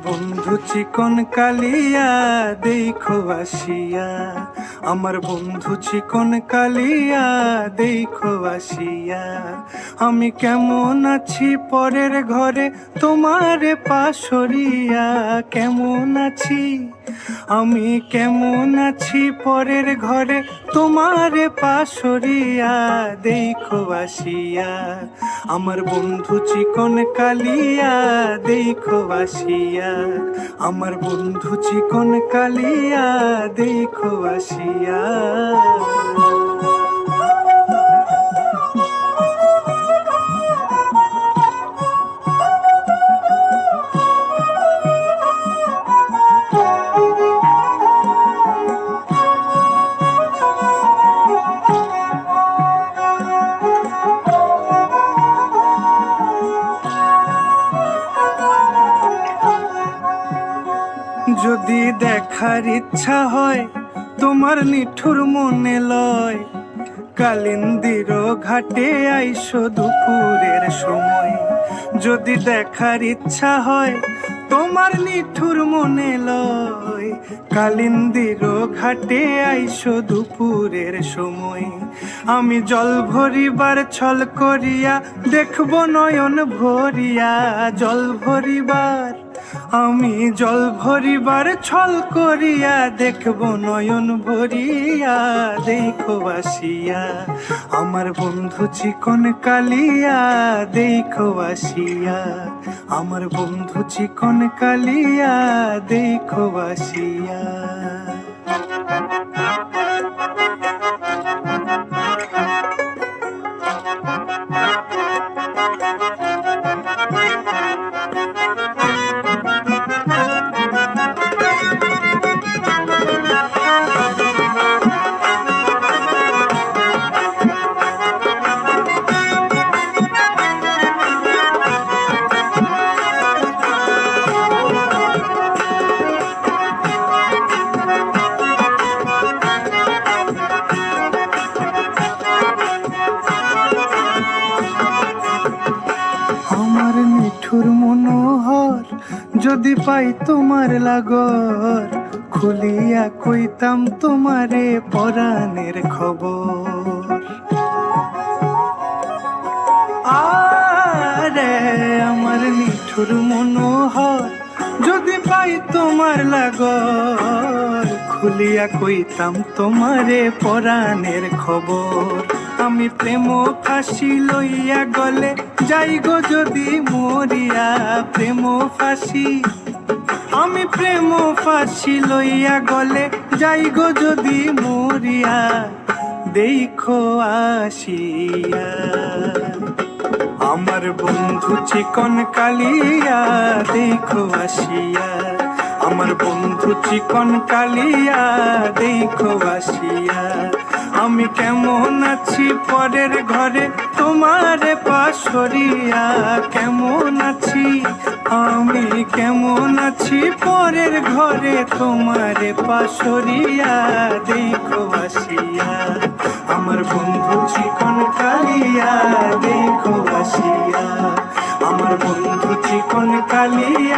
বন্ধু চিকন কালিয়া দেখো আসিয়া, আমার বন্ধু চিকন কালিয়া দেখো আসিয়া। আমি কেমন আছি পরের ঘরে তোমার পাশরিয়া, কেমন আছি আমি কেমন আছি পরের ঘরে তোমার পাশরিয়া দেখো আসিয়া। আমার বন্ধু চিকন কালিয়া দেখো আসিয়া, আমার বন্ধু চিকন কালিয়া দেখো আসিয়া। যদি দেখার ইচ্ছা হয় তোমার নিঠুর মনে লয়, কালিন্দির ঘাটে আইসো দুপুরের সময়। যদি দেখার ইচ্ছা হয় তোমার নিঠুর মনে লয়, কালিন্দির ঘাটে আইসো দুপুরের সময়। আমি জল ভরিবার ছল করিয়া দেখব নয়ন ভরিয়া, জল ভরিবার আমি জল ভরিবার ছল করিয়া দেখব নয়ন ভরিয়া দেখো আসিয়া। আমার বন্ধু চিকন কালিয়া দেখো আসিয়া, আমার বন্ধু চিকন কালিয়া দেখো আসিয়া। আমার মিঠুর মনোহর যদি পাই তোমার লাগর, খুলিয়া কইতাম তোমারে পরাণের খবর। আরে আমার মিঠুর মনোহর যদি পাই তোমার লাগর, খুলিয়া কইতাম তোমারে পরাণের খবর। আমি প্রেম ফাঁসি লইয়া গলে যাই গো যদি মরিয়া, প্রেম ফাঁসি আমি প্রেম ফাঁসি লইয়া গলে যাই গো যদি মরিয়া দেখো আসিয়া। আমার বন্ধু চিকন কালিয়া দেখো আসিয়া, আমার বন্ধু চিকন কালিয়া দেখো আসিয়া। আমি কেমন আছি পরের ঘরে তোমার পাশরিয়া, কেমন আছি আমি কেমন আছি পরের ঘরে তোমার পাশরিয়া দেখো আসিয়া। আমার বন্ধু চিকন কালিয়া দেখো আসিয়া, আমার বন্ধু চিকন কালিয়া